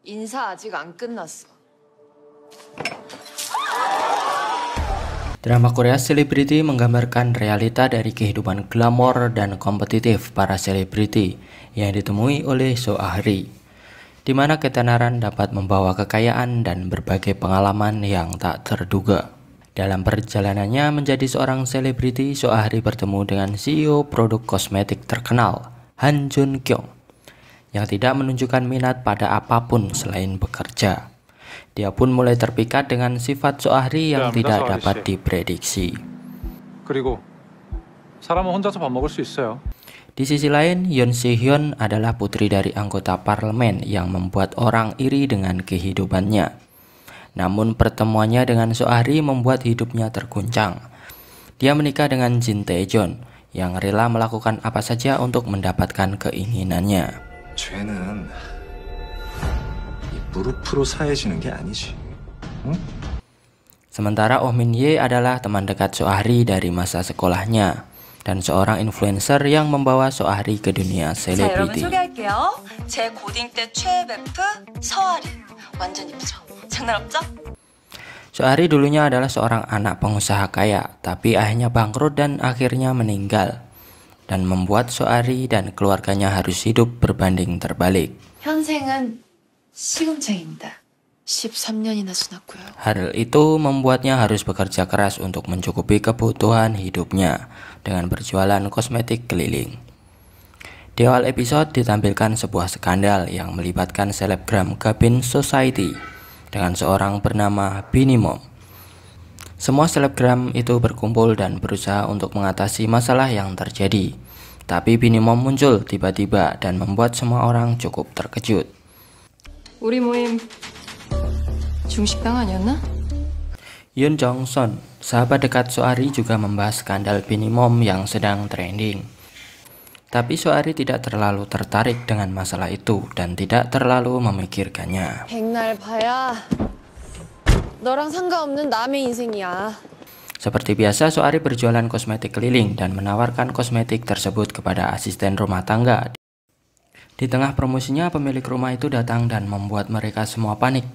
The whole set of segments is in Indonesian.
인사 아직 안 끝났어. Drama Korea Celebrity menggambarkan realita dari kehidupan glamor dan kompetitif para selebriti yang ditemui oleh So Ahri, di mana ketenaran dapat membawa kekayaan dan berbagai pengalaman yang tak terduga. Dalam perjalanannya menjadi seorang selebriti, So Ahri bertemu dengan CEO produk kosmetik terkenal, Han Jun Kyung, yang tidak menunjukkan minat pada apapun selain bekerja. Dia pun mulai terpikat dengan sifat So Ahri yang tidak dapat diprediksi. 그리고 사람은 혼자서 밥 먹을 수 있어요. Di sisi lain, Yoon Si Hyun adalah putri dari anggota parlemen yang membuat orang iri dengan kehidupannya. Namun pertemuannya dengan So Ahri membuat hidupnya terguncang. Dia menikah dengan Jin Tae-jeon yang rela melakukan apa saja untuk mendapatkan keinginannya. 죄는 이 무릎으로 사해지는 게 아니지. 응? Sementara Oh Min Hye adalah teman dekat So Ahri dari masa sekolahnya dan seorang influencer yang membawa So Ahri ke dunia selebriti. 소개할게요. 제 고딩 때 최애 베프 서아리. 완전 이쁘죠? 장난 없죠? So Ahri dulunya adalah seorang anak pengusaha kaya, tapi ayahnya bangkrut dan akhirnya meninggal, dan membuat So Ahri dan keluarganya harus hidup berbanding terbalik. 현생은 시금창입니다. 13년이나 지났고요. Hal itu membuatnya harus bekerja keras untuk mencukupi kebutuhan hidupnya dengan berjualan kosmetik keliling. Di awal episode ditampilkan sebuah skandal yang melibatkan selebgram Gabin Society dengan seorang bernama Bini Mom. Semua selebgram itu berkumpul dan berusaha untuk mengatasi masalah yang terjadi. Tapi Bini Mom muncul tiba-tiba dan membuat semua orang cukup terkejut. 우리 모임 중식당 아니었나? Yoon Jong Son, sahabat dekat So Ahri, juga membahas skandal Bini Mom yang sedang trending. Tapi So Ahri tidak terlalu tertarik dengan masalah itu dan tidak terlalu memikirkannya. 백날 봐야 너랑 상관없는 남의 인생이야. Seperti biasa, So Ahri berjualan kosmetik keliling dan menawarkan kosmetik tersebut kepada asisten rumah tangga. Di tengah promosinya, pemilik rumah itu datang dan membuat mereka semua panik.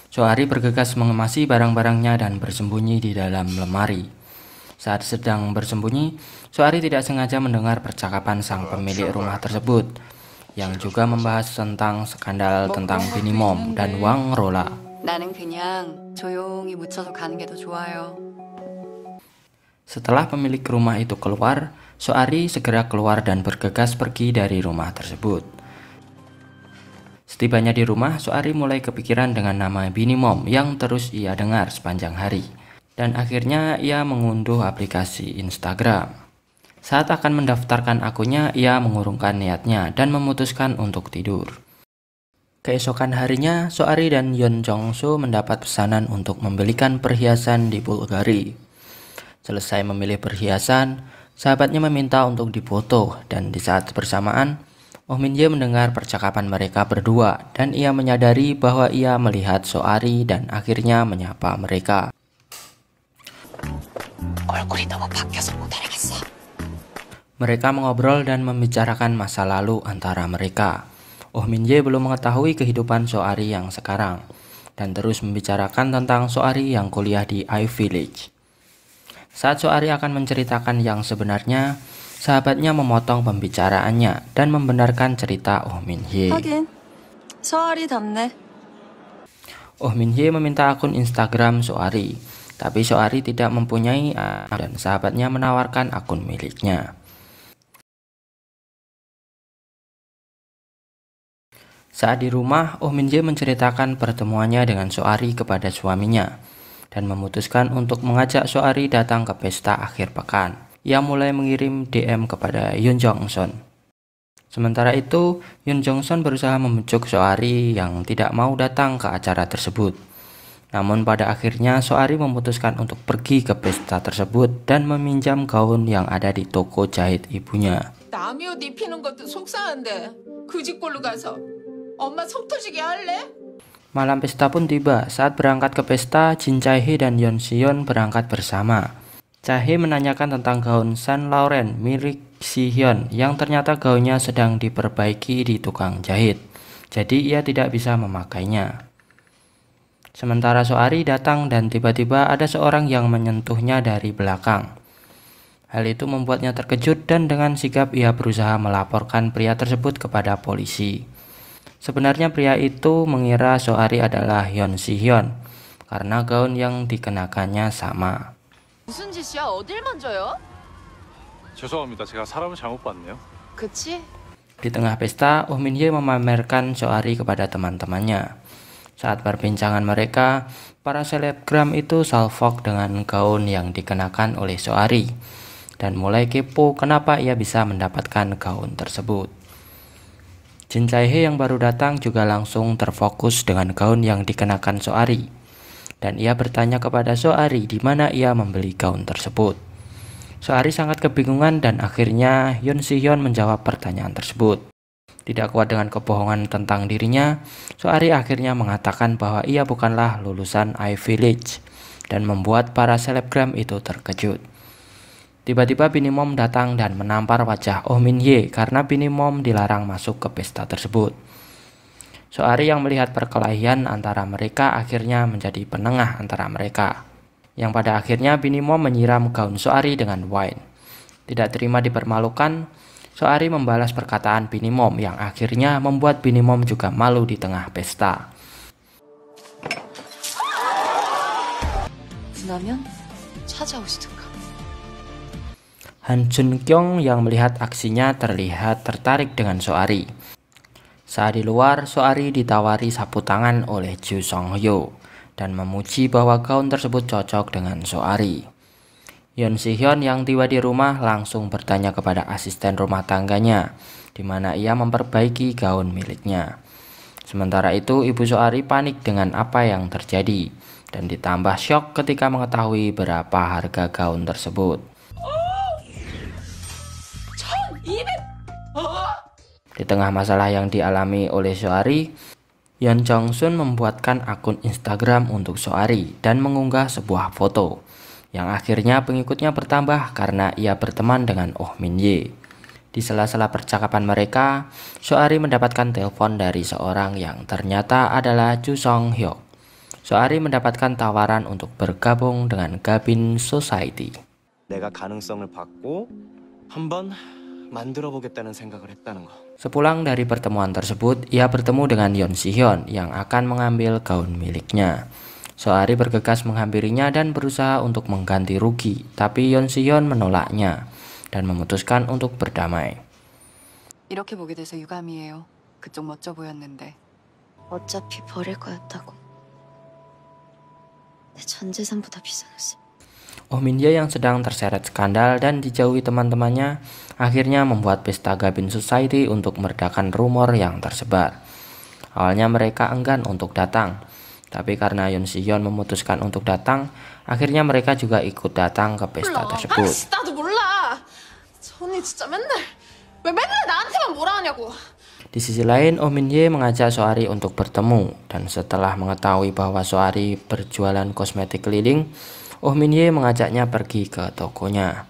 So Ahri bergegas mengemasi barang-barangnya dan bersembunyi di dalam lemari. Saat sedang bersembunyi, So Ahri tidak sengaja mendengar percakapan sang pemilik rumah tersebut, yang juga membahas tentang skandal tentang Bini Mom dan Wang Rola. 나는 그냥 조용히 묻혀서 가는 게 더 좋아요. Setelah pemilik rumah itu keluar, So Ahri segera keluar dan bergegas pergi dari rumah tersebut. Setibanya di rumah, So Ahri mulai kepikiran dengan nama Bini Mom yang terus ia dengar sepanjang hari. Dan akhirnya ia mengunduh aplikasi Instagram. Saat akan mendaftarkan akunnya, ia mengurungkan niatnya dan memutuskan untuk tidur. Keesokan harinya, So Ahri dan Yoon Jong Soo mendapat pesanan untuk membelikan perhiasan di Bulgari. Selesai memilih perhiasan, sahabatnya meminta untuk difoto, dan di saat bersamaan, Oh Min Hye mendengar percakapan mereka berdua dan ia menyadari bahwa ia melihat So Ahri dan akhirnya menyapa mereka. 얼굴이 너무 바뀌어서 못 알아봤어. Mereka mengobrol dan membicarakan masa lalu antara mereka. Oh Min Hye belum mengetahui kehidupan So Ahri yang sekarang dan terus membicarakan tentang So Ahri yang kuliah di I-Village. Saat So Ahri akan menceritakan yang sebenarnya, sahabatnya memotong pembicaraannya dan membenarkan cerita Oh Min Hye. 하긴 서아리답네. Oh Min Hye meminta akun Instagram So Ahri, tapi So Ahri tidak mempunyai dan sahabatnya menawarkan akun miliknya. Saat di rumah, Oh Min Hye menceritakan pertemuannya dengan So Ahri kepada suaminya dan memutuskan untuk mengajak So Ahri datang ke pesta akhir pekan. Ia mulai mengirim DM kepada Yoon Jong Son. Sementara itu, Yoon Jong Son berusaha membujuk So Ahri yang tidak mau datang ke acara tersebut. Namun pada akhirnya So Ahri memutuskan untuk pergi ke pesta tersebut dan meminjam gaun yang ada di toko jahit ibunya. 남의 옷 입히는 것도 속상한데 그 집 꼴로 가서 엄마 속 터지게 할래? Malam pesta pun tiba. Saat berangkat ke pesta, Jin Chae-hye dan Yoon Si-yeon berangkat bersama. Chae-hye menanyakan tentang gaun Saint Laurent milik Si-hyun yang ternyata gaunnya sedang diperbaiki di tukang jahit. jadi ia tidak bisa memakainya. Sementara Soari datang dan tiba-tiba ada seorang yang menyentuhnya dari belakang. Hal itu membuatnya terkejut dan dengan sigap ia berusaha melaporkan pria tersebut kepada polisi. Sebenarnya pria itu mengira Soari adalah Hyun Si Hyun karena gaun yang dikenakannya sama. 무슨 짓이야? 어딜 만져요? 죄송합니다. 제가 사람을 잘못 봤네요. 그치? Di tengah pesta, Oh Min Hye memamerkan Soari kepada teman-temannya. Saat perbincangan mereka, para selebgram itu salfok dengan gaun yang dikenakan oleh Soari dan mulai kepo kenapa ia bisa mendapatkan gaun tersebut. Jin Chae-hye yang baru datang juga langsung terfokus dengan gaun yang dikenakan Soari dan ia bertanya kepada Soari di mana ia membeli gaun tersebut. Soari sangat kebingungan dan akhirnya Hyun Si Hyun menjawab pertanyaan tersebut. Tidak kuat dengan kebohongan tentang dirinya, Soari akhirnya mengatakan bahwa ia bukanlah lulusan Ivy League dan membuat para selebgram itu terkejut. Tiba-tiba Bini Mom datang dan menampar wajah Oh Min Hye karena Bini Mom dilarang masuk ke pesta tersebut. Soari yang melihat perkelahian antara mereka akhirnya menjadi penengah antara mereka, yang pada akhirnya Bini Mom menyiram gaun Soari dengan wine. Tidak terima dipermalukan, Soari membalas perkataan Bini Mom yang akhirnya membuat Bini Mom juga malu di tengah pesta. 분하면 찾아오시든가. Han Jun Kyung yang melihat aksinya terlihat tertarik dengan Soari. Saat di luar, Soari ditawari sapu tangan oleh Ju Song Hyo dan memuji bahwa gaun tersebut cocok dengan Soari. Hyun Si Hyun yang tiba di rumah langsung bertanya kepada asisten rumah tangganya, di mana ia memperbaiki gaun miliknya. Sementara itu, ibu Soari panik dengan apa yang terjadi dan ditambah syok ketika mengetahui berapa harga gaun tersebut. Di tengah masalah yang dialami oleh Soari, Yeon Jong Sun membuatkan akun Instagram untuk Soari dan mengunggah sebuah foto, yang akhirnya pengikutnya bertambah karena ia berteman dengan Oh Min Hye. Di sela-sela percakapan mereka, Soari mendapatkan telepon dari seorang yang ternyata adalah Ju Song Hyuk. Soari mendapatkan tawaran untuk bergabung dengan Gabin Society. 내가 가능성을 받고 한번 만들어 보겠다는 생각을 했다는 거. Sepulang dari pertemuan tersebut, ia bertemu dengan Yeon Si Hyun yang akan mengambil gaun miliknya. Soari bergegas menghampirinya dan berusaha untuk mengganti rugi, tapi Yeon Si Hyun menolaknya dan memutuskan untuk berdamai. 이렇게 보게 돼서 유감이에요. 그쪽 멋져 보였는데. 어차피 버릴 거였다고. 내 전 재산보다 비싼 옷을. Oh Min Hye yang sedang terseret skandal dan dijauhi teman-temannya akhirnya membuat pesta Gabin Society untuk meredakan rumor yang tersebar. Awalnya mereka enggan untuk datang, tapi karena Yeon Si Hyun memutuskan untuk datang, akhirnya mereka juga ikut datang ke pesta tersebut. 나도 몰라. 전이 진짜 왜 맨날 나한테만 뭐라 하냐고. Di sisi lain, Oh Min Hye mengajak Soari untuk bertemu, dan setelah mengetahui bahwa Soari berjualan kosmetik keliling, Oh Min Hye mengajaknya pergi ke tokonya.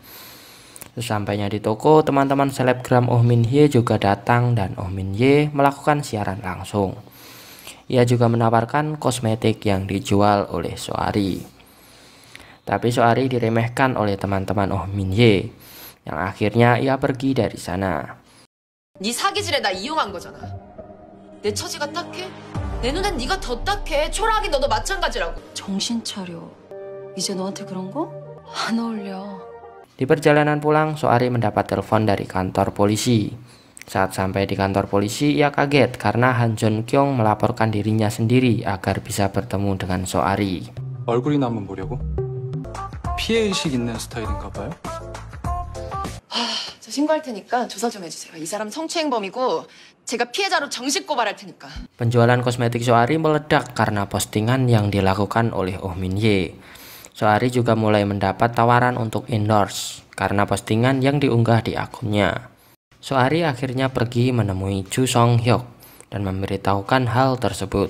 Sesampainya di toko, teman-teman selebgram Oh Min Hye juga datang dan Oh Min Hye melakukan siaran langsung. Ia juga menawarkan kosmetik yang dijual oleh Soari. Tapi Soari diremehkan oleh teman-teman Oh Min Hye, yang akhirnya ia pergi dari sana. 네 사기질에 나 이용한 거잖아. 내 처지가 딱해? 내 눈엔 네가 더 딱해. 초라하긴 너도 마찬가지라고. 정신 차려. 이제 너한테 그런 거? 안 어울려. Di perjalanan pulang, Soari mendapat telepon dari kantor polisi. Saat sampai di kantor polisi, ia kaget karena Han Jun Kyung melaporkan dirinya sendiri agar bisa bertemu dengan Soari. 얼굴이나 한번 보려고? 피해의식 있는 스타일인가 봐요? 저 신고할 테니까 조사 좀 해주세요. 이 사람 성추행범이고 제가 피해자로 정식 고발할 테니까. Penjualan kosmetik Soari meledak karena postingan yang dilakukan oleh Oh Min Hye. Soari juga mulai mendapat tawaran untuk endorse karena postingan yang diunggah di akunnya. Soari akhirnya pergi menemui Ju Song Hyuk dan memberitahukan hal tersebut.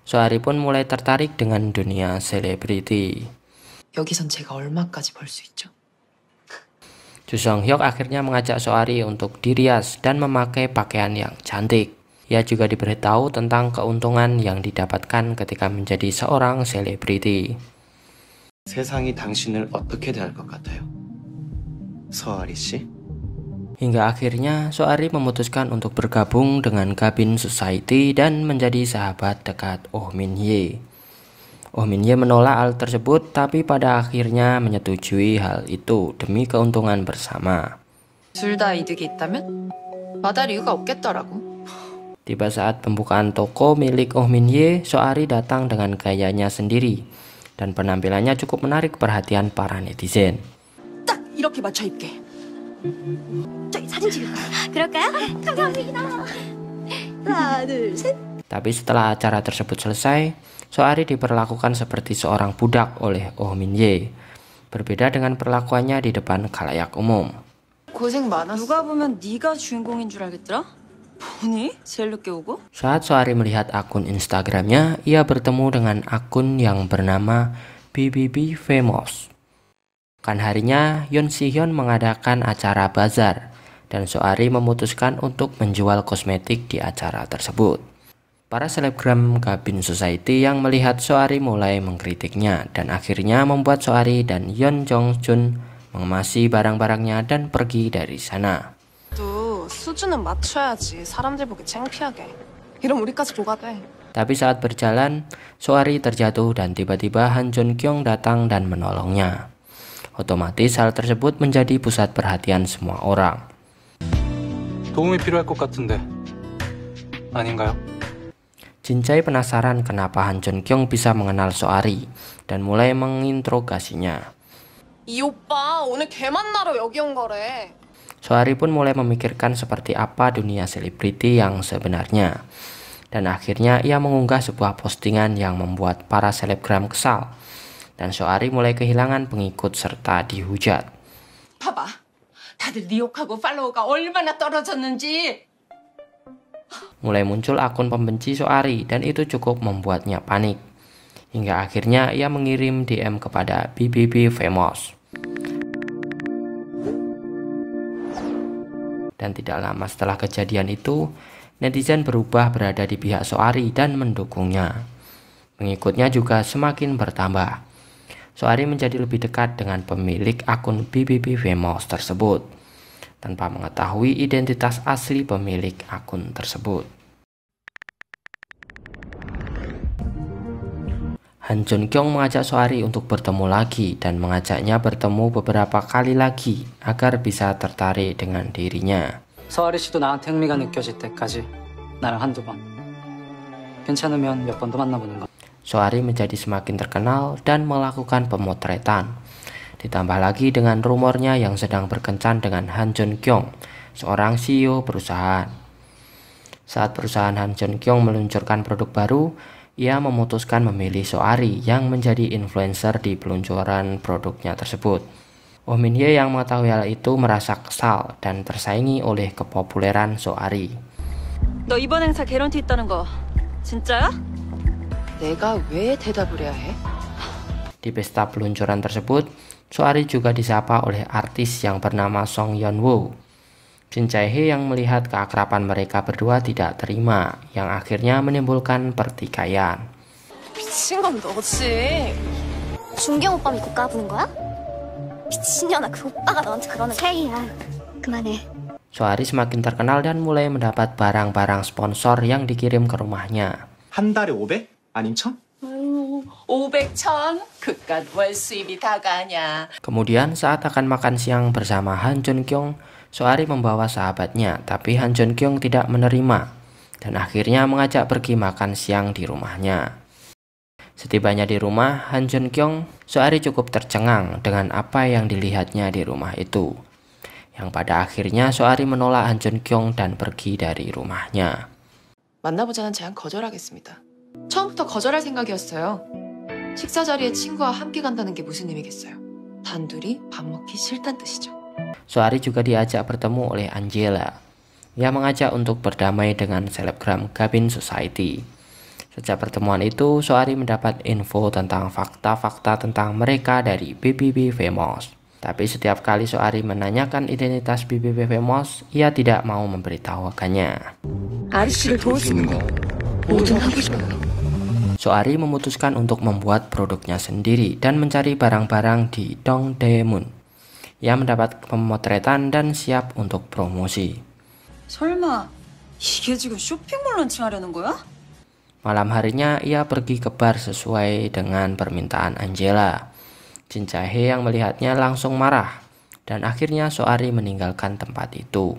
Soari pun mulai tertarik dengan dunia selebriti. 여기선 제가 얼마까지 벌 수 있죠? Ju Song Hyuk akhirnya mengajak Soari untuk dirias dan memakai pakaian yang cantik. Ia juga diberitahu tentang keuntungan yang didapatkan ketika menjadi seorang selebriti. 세상이 당신을 어떻게 대할 것 같아요? 서아리 씨? Hingga akhirnya Soari memutuskan untuk bergabung dengan Gabin Society dan menjadi sahabat dekat Oh Min Hye. Oh Min Hye menolak hal tersebut, tapi pada akhirnya menyetujui hal itu demi keuntungan bersama. 둘 다 이득이 있다면 마다할 이유가 없겠더라고. Tiba saat pembukaan toko milik Oh Min Hye, Soari datang dengan gayanya sendiri dan penampilannya cukup menarik perhatian para netizen. 딱 이렇게 맞춰 입게. 저기 사진 찍을까? 그럴까요? 감사합니다. 하나, 둘, 셋. Tapi setelah acara tersebut selesai, Soari diperlakukan seperti seorang budak oleh Oh Min Hye. Berbeda dengan perlakuannya di depan khalayak umum. 고생 많았어. 누가 보면 네가 주인공인 줄 알겠더라? 뭐니? 제일 늦게 오고? Saat Soari melihat akun Instagramnya, ia bertemu dengan akun yang bernama BBB Famous. Kan harinya, Yoon Si Hyun mengadakan acara bazar, dan Soari memutuskan untuk menjual kosmetik di acara tersebut. Para selebgram Gabin Society yang melihat Soari mulai mengkritiknya, dan akhirnya membuat Soari dan Yeon Jong Chun mengemasi barang-barangnya dan pergi dari sana. 또 수준은 맞춰야지 사람들 보기 창피하게. 이럼 우리까지 뭐가 돼? Tapi saat berjalan, Soari terjatuh dan tiba-tiba Han Jun Kyung datang dan menolongnya. Otomatis hal tersebut menjadi pusat perhatian semua orang. 도움이 필요할 것 같은데 아닌가요? Jin Jae penasaran kenapa Han Jun Kyung bisa mengenal Soari dan mulai menginterogasinya. 이 오빠 오늘 걔 만나러 여기 온 거래. Soari pun mulai memikirkan seperti apa dunia selebriti yang sebenarnya. Dan akhirnya ia mengunggah sebuah postingan yang membuat para selebgram kesal. Dan Soari mulai kehilangan pengikut serta dihujat. 봐봐. 다들 네 욕하고 팔로워가 얼마나 떨어졌는지. Mulai muncul akun pembenci Soari dan itu cukup membuatnya panik. Hingga akhirnya ia mengirim DM kepada BBB Famous. Dan tidak lama setelah kejadian itu, netizen berubah berada di pihak Soari dan mendukungnya. Pengikutnya juga semakin bertambah. Soari menjadi lebih dekat dengan pemilik akun BBB Famous tersebut, tanpa mengetahui identitas asli pemilik akun tersebut. Han Jun Kyung mengajak Soari untuk bertemu lagi dan mengajaknya bertemu beberapa kali lagi agar bisa tertarik dengan dirinya. 서아리 씨도 나한테 흥미가 느껴질 때까지 나랑 한두 번. 괜찮으면 몇 번 더 만나보는 거. Soari menjadi semakin terkenal dan melakukan pemotretan. Ditambah lagi dengan rumornya yang sedang berkencan dengan Han Jun Kyung, seorang CEO perusahaan. Saat perusahaan Han Jun Kyung meluncurkan produk baru, ia memutuskan memilih Soari yang menjadi influencer di peluncuran produknya tersebut. Oh Min Hye yang mengetahui hal itu merasa kesal dan tersaingi oleh kepopuleran Soari. 너 이번 행사 개런티 있다는 거 진짜야? 내가 왜 대답을 해야 해? Di pesta peluncuran tersebut, Soari juga disapa oleh artis yang bernama Song Yeon Woo. Jin Jae-hye yang melihat keakraban mereka berdua tidak terima, yang akhirnya menimbulkan pertikaian. 미친 건 너지. 준경 오빠 믿고 까부는 거야? 미친년아, 그 오빠가 너한테 그러는 거야. 세희야, 그만해. Soari semakin terkenal dan mulai mendapat barang-barang sponsor yang dikirim ke rumahnya. 한 달에 500? 아님 1000? 500, 1000 그깟 월 수입이 다가냐. Kemudian saat akan makan siang bersama Han Jun Kyung, Soari membawa sahabatnya, tapi Han Jun Kyung tidak menerima dan akhirnya mengajak pergi makan siang di rumahnya. Setibanya di rumah Han Jun Kyung, Soari cukup tercengang dengan apa yang dilihatnya di rumah itu. Yang pada akhirnya Soari menolak Han Jun Kyung dan pergi dari rumahnya. 만나보자는 제안 거절하겠습니다. 처음부터 거절할 생각이었어요. 식사 자리에 친구와 함께 간다는 게 무슨 의미겠어요? 단둘이 밥 먹기 싫단 뜻이죠. Soari juga diajak bertemu oleh Angela. Ia mengajak untuk berdamai dengan selebgram Gabin Society. Sejak pertemuan itu, Soari mendapat info tentang fakta-fakta tentang mereka dari BBB Famous. Tapi setiap kali Soari menanyakan identitas BBB Famous, ia tidak mau memberitahukannya. Soari memutuskan untuk membuat produknya sendiri dan mencari barang-barang di Dongdaemun. Ia mendapat pemotretan dan siap untuk promosi. 설마 이게 지금 쇼핑몰 런칭하려는 거야? Malam harinya ia pergi ke bar sesuai dengan permintaan Angela. Jin Jae-hye yang melihatnya langsung marah dan akhirnya Soari meninggalkan tempat itu.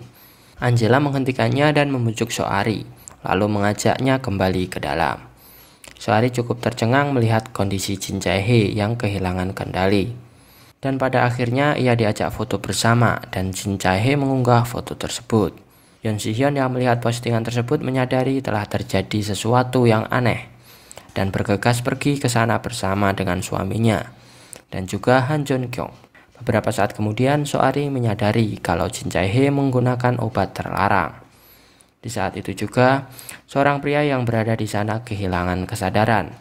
Angela menghentikannya dan membujuk Soari, lalu mengajaknya kembali ke dalam. Soari cukup tercengang melihat kondisi Jin Jae-hye yang kehilangan kendali. Dan pada akhirnya ia diajak foto bersama dan Jin Jae-hye mengunggah foto tersebut. Yeon Si-hyun yang melihat postingan tersebut menyadari telah terjadi sesuatu yang aneh dan bergegas pergi ke sana bersama dengan suaminya dan juga Han Joon-kyung. Beberapa saat kemudian Soari menyadari kalau Jin Jae-hye menggunakan obat terlarang. Di saat itu juga seorang pria yang berada di sana kehilangan kesadaran,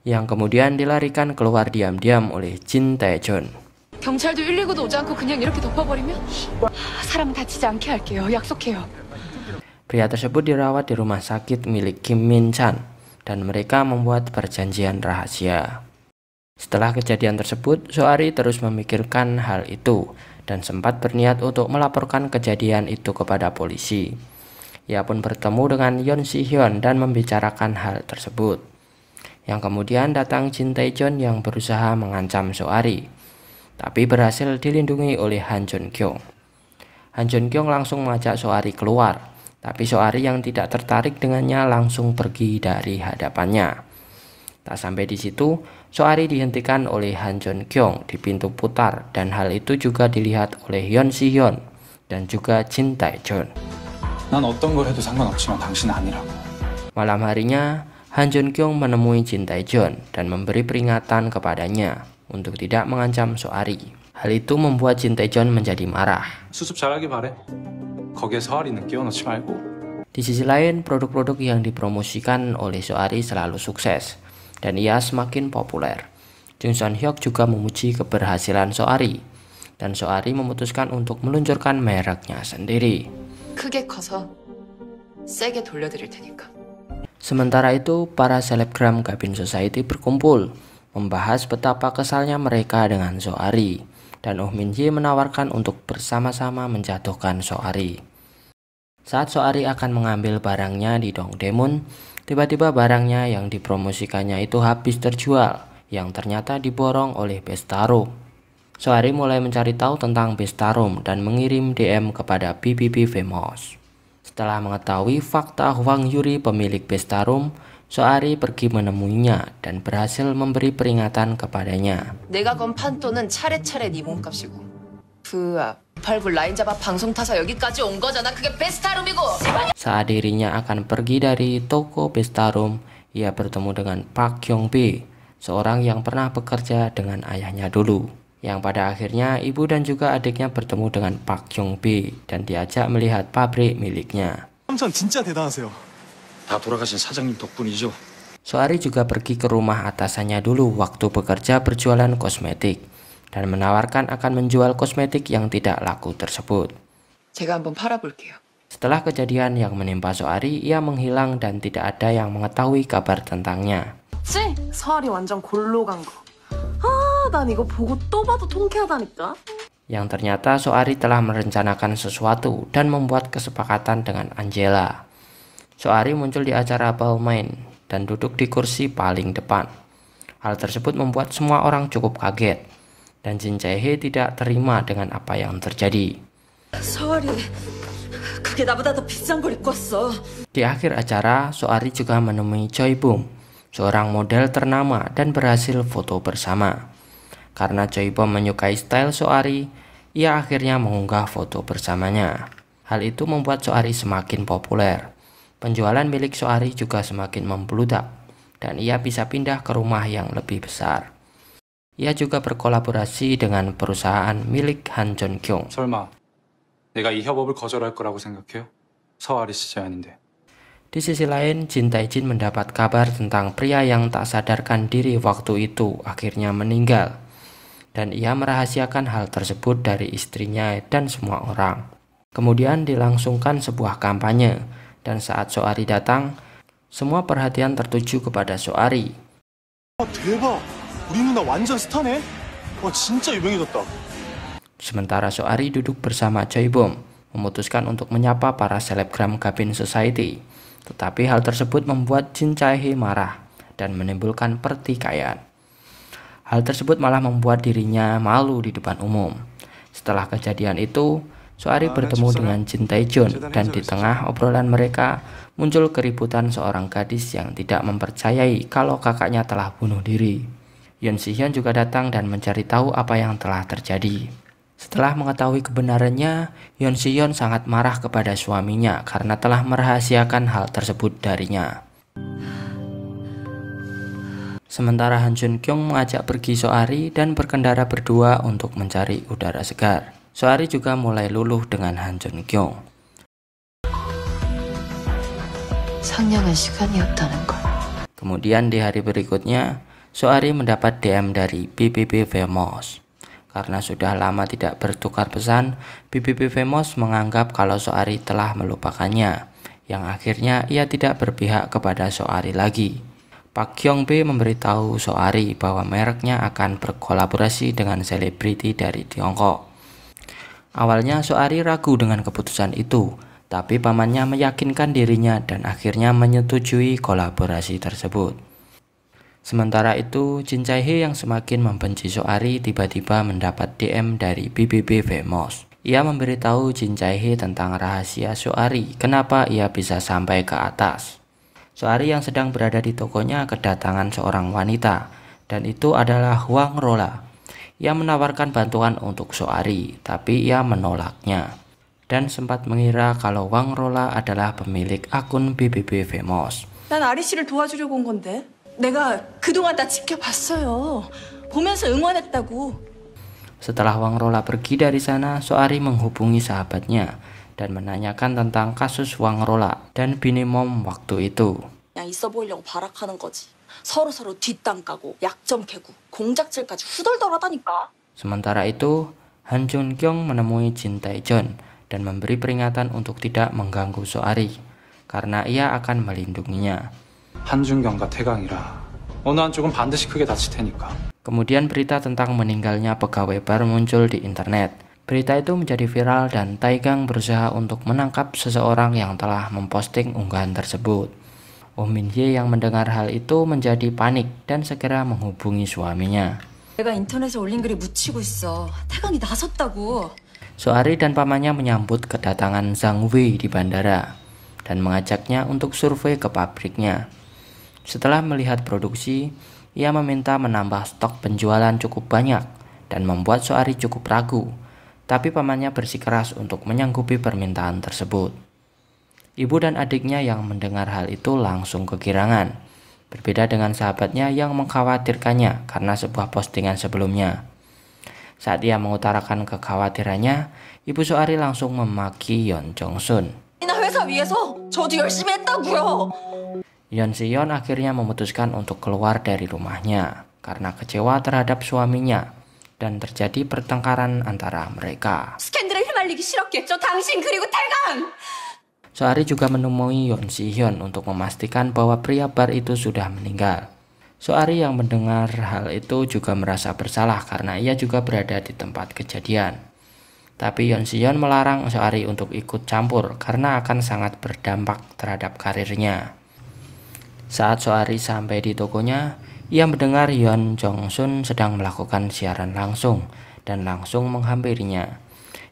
yang kemudian dilarikan keluar diam-diam oleh Jin Tae-jun. 경찰도 119도 오지 않고 그냥 이렇게 덮어버리면 사람 다치지 않게 할게요. 약속해요. Pria tersebut dirawat di rumah sakit milik Kim Min Chan dan mereka membuat perjanjian rahasia. Setelah kejadian tersebut, Soari terus memikirkan hal itu dan sempat berniat untuk melaporkan kejadian itu kepada polisi. Ia pun bertemu dengan Yeon Si-hyun dan membicarakan hal tersebut. Yang kemudian datang Jin Tae-jun yang berusaha mengancam Soari, tapi berhasil dilindungi oleh Han Joon-kyung. Han Joon-kyung langsung mengajak Soari keluar, tapi Soari yang tidak tertarik dengannya langsung pergi dari hadapannya. Tak sampai di situ, Soari dihentikan oleh Han Joon-kyung di pintu putar dan hal itu juga dilihat oleh Yeon Si-hyun dan juga Jin Tae-jun. 난 어떤 걸 해도 상관없지만 당신은 아니라고. Malam harinya, Han Joon-kyung menemui Jin Tae-jun dan memberi peringatan kepadanya untuk tidak mengancam Soari. Hal itu membuat Jin Tae-jun menjadi marah. 수습 잘하길 바래. 거기에 서아리는 끼워넣지 말고. Di sisi lain, produk-produk yang dipromosikan oleh Soari selalu sukses dan ia semakin populer. Jung Sun-hyuk juga memuji keberhasilan Soari dan Soari memutuskan untuk meluncurkan mereknya sendiri. 크게 커서 세게 돌려드릴 테니까. Sementara itu, para selebgram Gabin Society berkumpul membahas betapa kesalnya mereka dengan Soari dan Oh Min-hye menawarkan untuk bersama-sama menjatuhkan Soari. Saat Soari akan mengambil barangnya di Dongdaemun, tiba-tiba barangnya yang dipromosikannya itu habis terjual, yang ternyata diborong oleh Bestarum. Soari mulai mencari tahu tentang Bestarum dan mengirim DM kepada BBB Famous. Setelah mengetahui fakta Hwang Yuri pemilik Bestarum, Soari pergi menemuinya dan berhasil memberi peringatan kepadanya. 내가 건 판돈은 차례차례 네 몸값이고 그 앞 팔불 라인 잡아 방송 타서 여기까지 온 거잖아. 그게 베스타룸이고. Saat dirinya akan pergi dari toko Bestarum, ia bertemu dengan Park Hyung-bi, seorang yang pernah bekerja dengan ayahnya dulu, yang pada akhirnya ibu dan juga adiknya bertemu dengan Park Hyung-bi dan diajak melihat pabrik miliknya. 삼촌 진짜 대단하세요. 다 돌아가신 사장님 덕분이죠. Soari juga pergi ke rumah atasannya dulu waktu bekerja berjualan kosmetik dan menawarkan akan menjual kosmetik yang tidak laku tersebut. 제가 한번 팔아볼게요. Setelah kejadian yang menimpa Soari, ia menghilang dan tidak ada yang mengetahui kabar tentangnya. 그치? 서아리 완전 골로 간 거. 난 이거 보고 또 봐도 통쾌하다니까. Yang ternyata Soari telah merencanakan sesuatu dan membuat kesepakatan dengan Angela. Soari muncul di acara Balmain dan duduk di kursi paling depan. Hal tersebut membuat semua orang cukup kaget dan Jin Jae-hye tidak terima dengan apa yang terjadi. 서아리, 그게 나보다 더 비싼 걸 입고 왔어. Di akhir acara, Soari juga menemui Choi Bum, seorang model ternama dan berhasil foto bersama. Karena Choi Bum menyukai style Soari, ia akhirnya mengunggah foto bersamanya. Hal itu membuat Soari semakin populer. Penjualan milik Soari juga semakin membludak dan ia bisa pindah ke rumah yang lebih besar. Ia juga berkolaborasi dengan perusahaan milik Han Joon-kyung. 설마 내가 이 협업을 거절할 거라고 생각해요? 서아리 씨 제안인데. Di sisi lain, Jin Tae-jin mendapat kabar tentang pria yang tak sadarkan diri waktu itu akhirnya meninggal. dan ia merahasiakan hal tersebut dari istrinya dan semua orang. Kemudian dilangsungkan sebuah kampanye, dan saat Soari datang, semua perhatian tertuju kepada Soari. 대박! 우리 누나 완전 스타네? 와, 진짜 유명해졌다. Sementara Soari duduk bersama Choi Bom, memutuskan untuk menyapa para selebgram Gapin Society. Tetapi hal tersebut membuat Jin Chae-hee marah dan menimbulkan pertikaian. Hal tersebut malah membuat dirinya malu di depan umum. Setelah kejadian itu, Soari bertemu dengan Jin Tae-jun, dan di tengah obrolan mereka muncul keributan seorang gadis yang tidak mempercayai kalau kakaknya telah bunuh diri. Yoon Si-hyun juga datang dan mencari tahu apa yang telah terjadi. Setelah mengetahui kebenarannya, Yoon Si-hyun sangat marah kepada suaminya karena telah merahasiakan hal tersebut darinya. Sementara Han Jun Kyung mengajak pergi Soari dan berkendara berdua untuk mencari udara segar. Soari juga mulai luluh dengan Han Jun Kyung. 상냥한 시간이었다는 걸. Kemudian di hari berikutnya, Soari mendapat DM dari BBB Famous. Karena sudah lama tidak bertukar pesan, BBB Famous menganggap kalau Soari telah melupakannya, yang akhirnya ia tidak berpihak kepada Soari lagi. Pak Kyung B memberitahu Soari bahwa mereknya akan berkolaborasi dengan selebriti dari Tiongkok. Awalnya Soari ragu dengan keputusan itu, tapi pamannya meyakinkan dirinya dan akhirnya menyetujui kolaborasi tersebut. Sementara itu, Jin Chae-hee yang semakin membenci Soari tiba-tiba mendapat DM dari BBB Famous. Ia memberitahu Jin Chae-hee tentang rahasia Soari, kenapa ia bisa sampai ke atas. Soari yang sedang berada di tokonya kedatangan seorang wanita, dan itu adalah Hwang Rola. Ia menawarkan bantuan untuk Soari, tapi ia menolaknya. Dan sempat mengira kalau Hwang Rola adalah pemilik akun BBB Famous. 난 아리 씨를 도와주려고 온 건데. 내가 그동안 다 지켜봤어요. 보면서 응원했다고. Setelah Hwang Rola pergi dari sana, Soari menghubungi sahabatnya dan menanyakan tentang kasus Hwang Rola dan Bini Mom waktu itu. 그냥 있어 보이려고 발악하는 거지. 서로 뒷담 까고 약점 캐고 공작질까지 후덜덜하다니까. Sementara itu, Han Jun Kyung menemui Jin Tae-jun dan memberi peringatan untuk tidak mengganggu Soari karena ia akan melindunginya. 한준경과 태강이라 어느 한쪽은 반드시 크게 다칠 테니까. Kemudian berita tentang meninggalnya pegawai bar muncul di internet. Berita itu menjadi viral dan Taegang berusaha untuk menangkap seseorang yang telah memposting unggahan tersebut. Oh Min-hye yang mendengar hal itu menjadi panik dan segera menghubungi suaminya. 내가 인터넷에 올린 글이 묻히고 있어. 태강이 나섰다고. Soari dan pamannya menyambut kedatangan Zhang Wei di bandara dan mengajaknya untuk survei ke pabriknya. Setelah melihat produksi, ia meminta menambah stok penjualan cukup banyak dan membuat Soari cukup ragu. Tapi pamannya bersikeras untuk menyanggupi permintaan tersebut. Ibu dan adiknya yang mendengar hal itu langsung kegirangan. Berbeda dengan sahabatnya yang mengkhawatirkannya karena sebuah postingan sebelumnya. Saat ia mengutarakan kekhawatirannya, ibu Soari langsung memaki Yeon Jong-sun. 나 회사 위해서 저도 열심히 했다고요. Yoon Si-hyun akhirnya memutuskan untuk keluar dari rumahnya karena kecewa terhadap suaminya dan terjadi pertengkaran antara mereka. 스캔들에 휘말리기 싫었겠죠. 당신 그리고 태강. Soari juga menemui Yoon Si-hyun untuk memastikan bahwa pria bar itu sudah meninggal. Soari yang mendengar hal itu juga merasa bersalah karena ia juga berada di tempat kejadian. Tapi Yoon Si-hyun melarang Soari untuk ikut campur karena akan sangat berdampak terhadap karirnya. Saat Soari sampai di tokonya, ia mendengar Yeon Jong-sun sedang melakukan siaran langsung dan langsung menghampirinya,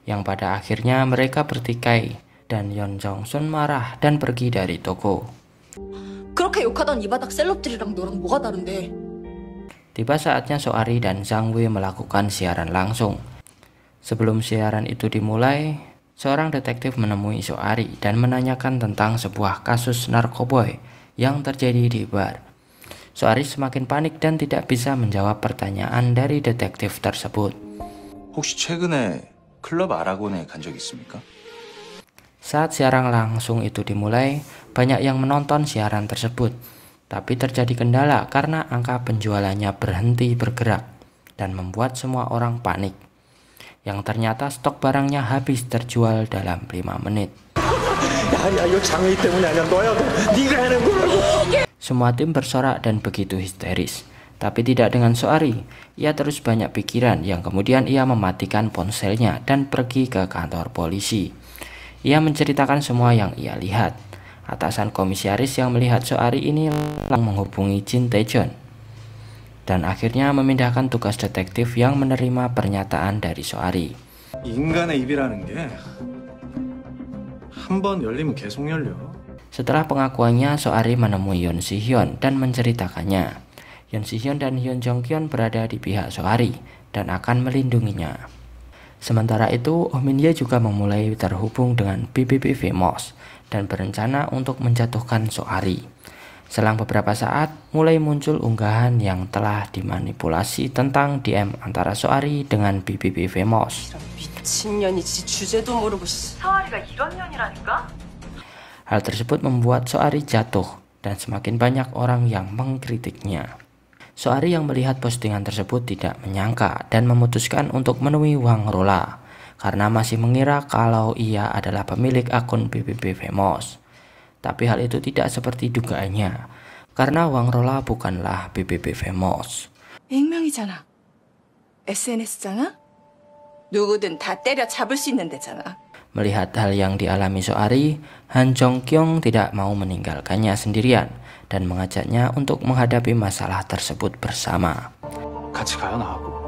yang pada akhirnya mereka bertikai dan Yeon Jong-sun marah dan pergi dari toko. 그렇게 욕하던 이 바닥 셀럽들이랑 너랑 뭐가 다른데? Tiba saatnya Soari dan Zhang Wei melakukan siaran langsung. Sebelum siaran itu dimulai, seorang detektif menemui Soari dan menanyakan tentang sebuah kasus narkoboy yang terjadi di bar. Soari semakin panik dan tidak bisa menjawab pertanyaan dari detektif tersebut. 혹시 최근에 클럽 아라곤에 간 적 있습니까? Saat siaran langsung itu dimulai, banyak yang menonton siaran tersebut. Tapi terjadi kendala karena angka penjualannya berhenti bergerak. dan membuat semua orang panik. Yang ternyata stok barangnya habis terjual dalam 5 menit. Semua tim bersorak dan begitu histeris. Tapi tidak dengan Soari. Ia terus banyak pikiran yang kemudian ia mematikan ponselnya dan pergi ke kantor polisi. Ia menceritakan semua yang ia lihat. Atasan komisaris yang melihat Soari ini langsung menghubungi Jin Tae-jeon dan akhirnya memindahkan tugas detektif yang menerima pernyataan dari Soari. 인간의 입이라는 게 한 번 열리면 계속 열려. Setelah pengakuannya, Soari menemui Yoon Si Hyun dan menceritakannya. Yoon Si Hyun dan Hyun Jong Kyun berada di pihak Soari dan akan melindunginya. Sementara itu, Oh Min Ye juga memulai terhubung dengan BBB Famous dan berencana untuk menjatuhkan Soari. Selang beberapa saat, mulai muncul unggahan yang telah dimanipulasi tentang DM antara Soari dengan BBB Famous. Hal tersebut membuat Soari jatuh dan semakin banyak orang yang mengkritiknya. Soari yang melihat postingan tersebut tidak menyangka dan memutuskan untuk menemui Wang Rola karena masih mengira kalau ia adalah pemilik akun BBB Famous. Tapi hal itu tidak seperti dugaannya, karena Wang Rola bukanlah BBB Famous. 익명이잖아. SNS잖아. 누구든 다 때려잡을 수 있는 데잖아. Melihat hal yang dialami Soari, Han Jong Kyung tidak mau meninggalkannya sendirian dan mengajaknya untuk menghadapi masalah tersebut bersama. 같이 가요, 나하고.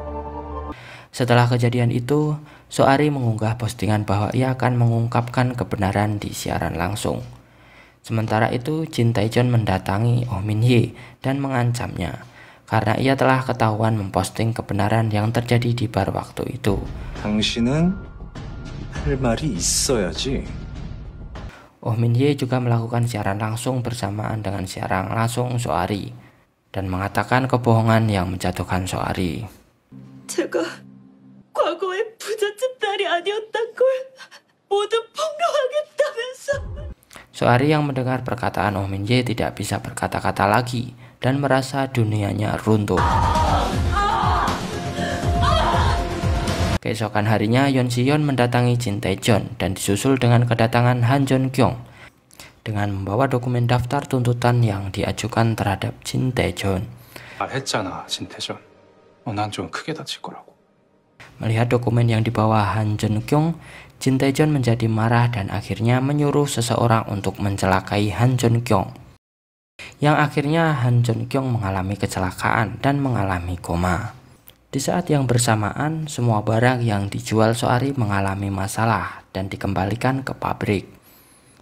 Setelah kejadian itu, Soari mengunggah postingan bahwa ia akan mengungkapkan kebenaran di siaran langsung. Sementara itu, Jin Tae-jeon mendatangi Oh Min Ye dan mengancamnya karena ia telah ketahuan memposting kebenaran yang terjadi di bar waktu itu. 당신은 할 말이 있어야지. Oh Min Ye juga melakukan siaran langsung bersamaan dengan siaran langsung Soari dan mengatakan kebohongan yang menjatuhkan Soari. 제가 과거의 부잣집 딸이 아니었단 걸 모두 폭로하겠다면서. Soari yang mendengar perkataan Oh Min Ye tidak bisa berkata-kata lagi dan merasa dunianya runtuh. Keesokan harinya, Yoon Si Hyun mendatangi Jin Tae-jeon dan disusul dengan kedatangan Han Jong Kyung dengan membawa dokumen daftar tuntutan yang diajukan terhadap Jin Tae-jeon. 말했잖아, 진태전. 난 좀 크게 다칠 거라고. Melihat dokumen yang dibawa Han Jong Kyung, Jin Tae-jeon menjadi marah dan akhirnya menyuruh seseorang untuk mencelakai Han Jong Kyung. Yang akhirnya Han Jong Kyung mengalami kecelakaan dan mengalami koma. Di saat yang bersamaan, semua barang yang dijual Soari mengalami masalah dan dikembalikan ke pabrik.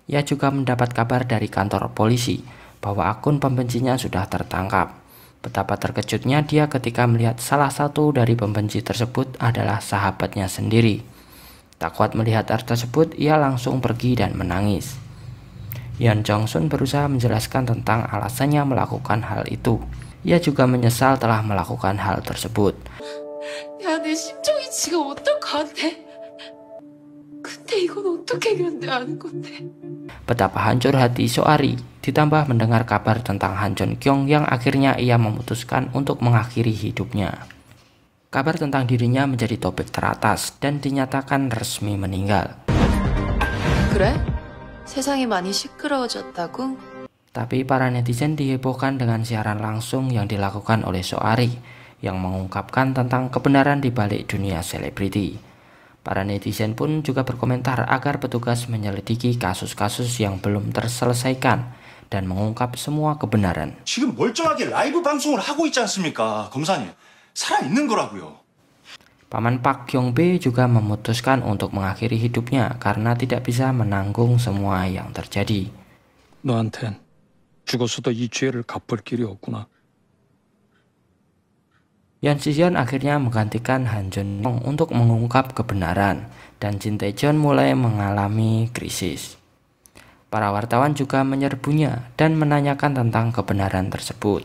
Ia juga mendapat kabar dari kantor polisi bahwa akun pembencinya sudah tertangkap. Betapa terkejutnya dia ketika melihat salah satu dari pembenci tersebut adalah sahabatnya sendiri. Tak kuat melihat hal tersebut, ia langsung pergi dan menangis. Yeon Jong Sun berusaha menjelaskan tentang alasannya melakukan hal itu. Ia juga menyesal telah melakukan hal tersebut. 야, 내 심정이 지금 어떡한데? 근데 이건 어떻게 견뎌하는 건데? Betapa hancur hati Soari, ditambah mendengar kabar tentang Han Jong Kyung yang akhirnya ia memutuskan untuk mengakhiri hidupnya. Kabar tentang dirinya menjadi topik teratas dan dinyatakan resmi meninggal. 그래? 세상이 많이 시끄러워졌다고? Tapi para netizen dihebohkan dengan siaran langsung yang dilakukan oleh Soari yang mengungkapkan tentang kebenaran di balik dunia selebriti. Para netizen pun juga berkomentar agar petugas menyelidiki kasus-kasus yang belum terselesaikan dan mengungkap semua kebenaran. 지금 멀쩡하게 라이브 방송을 하고 있지 않습니까, 검사님? 살아있는 거라고요. Paman Park Kyung Bae juga memutuskan untuk mengakhiri hidupnya karena tidak bisa menanggung semua yang terjadi. 너한텐 죽어서도 이 죄를 갚을 길이 없구나. Yeon Si Hyun akhirnya menggantikan Han Jong Kyung untuk mengungkap kebenaran dan Jin Tae-jeon mulai mengalami krisis. Para wartawan juga menyerbunya dan menanyakan tentang kebenaran tersebut.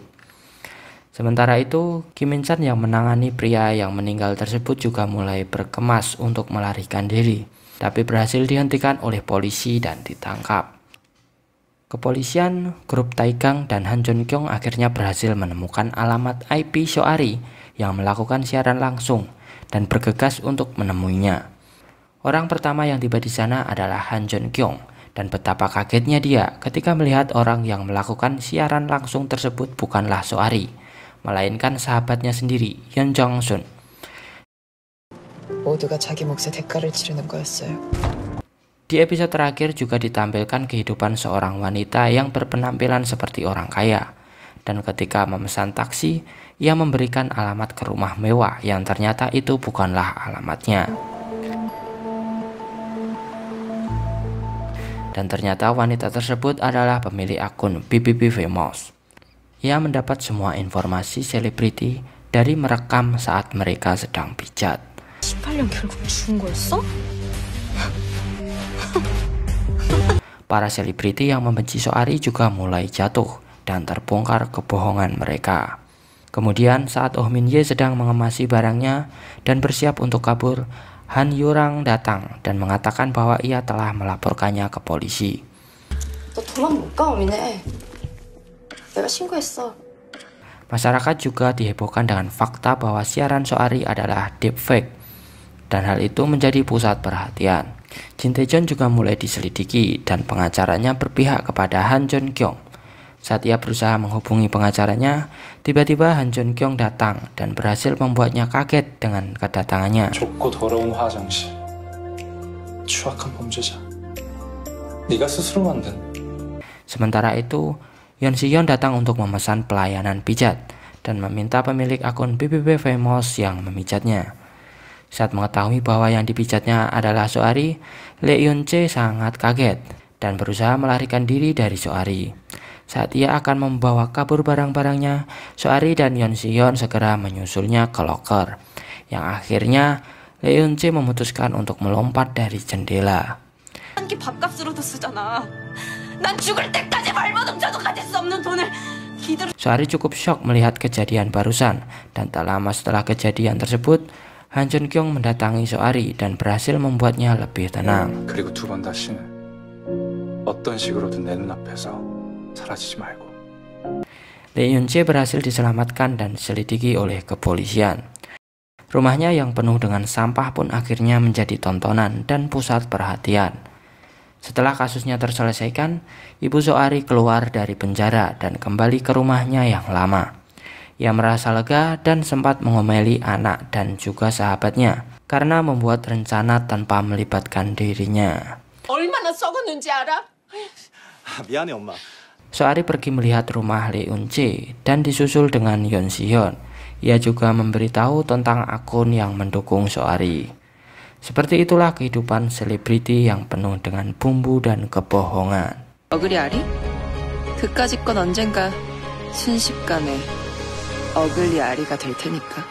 Sementara itu, Kim In Chan yang menangani pria yang meninggal tersebut juga mulai berkemas untuk melarikan diri, tapi berhasil dihentikan oleh polisi dan ditangkap. Kepolisian, grup Taegang dan Han Jong Kyung akhirnya berhasil menemukan alamat IP Soari yang melakukan siaran langsung dan bergegas untuk menemuinya. Orang pertama yang tiba di sana adalah Han Jun Kyung, dan betapa kagetnya dia ketika melihat orang yang melakukan siaran langsung tersebut bukanlah Soari, melainkan sahabatnya sendiri, Yeon Jong Sun. 모두가 자기 몫의 대가를 치르는 거였어요. Di episode terakhir juga ditampilkan kehidupan seorang wanita yang berpenampilan seperti orang kaya. Dan ketika memesan taksi, ia memberikan alamat ke rumah mewah yang ternyata itu bukanlah alamatnya. Dan ternyata wanita tersebut adalah pemilik akun BBB Famous. Ia mendapat semua informasi selebriti dari merekam saat mereka sedang pijat. 18년 결국 죽은 거였어? Para selebriti yang membenci Soari juga mulai jatuh dan terbongkar kebohongan mereka. Kemudian saat Oh Min Ye sedang mengemasi barangnya dan bersiap untuk kabur, Han Yurang datang dan mengatakan bahwa ia telah melaporkannya ke polisi. 너 도망 못 가, 어미네. 내가 신고했어. Masyarakat juga dihebohkan dengan fakta bahwa siaran Soari adalah deepfake, dan hal itu menjadi pusat perhatian. Jin Tae-jeon juga mulai diselidiki dan pengacaranya berpihak kepada Han Jun Kyung. Saat ia berusaha menghubungi pengacaranya, tiba-tiba Han Jun Kyung datang dan berhasil membuatnya kaget dengan kedatangannya. 좁고 더러운 화장실. 추악한 범죄자. 네가 스스로 만든. Sementara itu, Yeon Si-yeon datang untuk memesan pelayanan pijat dan meminta pemilik akun BBB Famous yang memijatnya. Saat mengetahui bahwa yang dipijatnya adalah Soari, Lee Yoon-jae sangat kaget dan berusaha melarikan diri dari Soari. Saat ia akan membawa kabur barang-barangnya, Soari dan Yeon Si-yeon segera menyusulnya ke loker. Yang akhirnya, Lee Yoon-jae memutuskan untuk melompat dari jendela. 한 끼 밥값으로도 쓰잖아. 난 죽을 때까지 발버둥쳐도 가질 수 없는 돈을 기들. Soari cukup shock melihat kejadian barusan, dan tak lama setelah kejadian tersebut, Han Jun Kyung mendatangi Soari dan berhasil membuatnya lebih tenang. 그리고 두 번 다시는 어떤 식으로든 내 눈앞에서 사라지지 말고. Lee Yoon-jae berhasil diselamatkan dan diselidiki oleh kepolisian. Rumahnya yang penuh dengan sampah pun akhirnya menjadi tontonan dan pusat perhatian. Setelah kasusnya terselesaikan, ibu Soari keluar dari penjara dan kembali ke rumahnya yang lama. Ia merasa lega dan sempat mengomeli anak dan juga sahabatnya karena membuat rencana tanpa melibatkan dirinya. 얼마나 썩었는지 알아? 미안해 엄마. Soari pergi melihat rumah Lee Eun-jae dan disusul dengan Yeon Si-yeon. Ia juga memberitahu tentang akun yang mendukung Soari. Seperti itulah kehidupan selebriti yang penuh dengan bumbu dan kebohongan. 어글이 아리? 그까짓 건 언젠가 순식간에 어글리 아리가 될 테니까.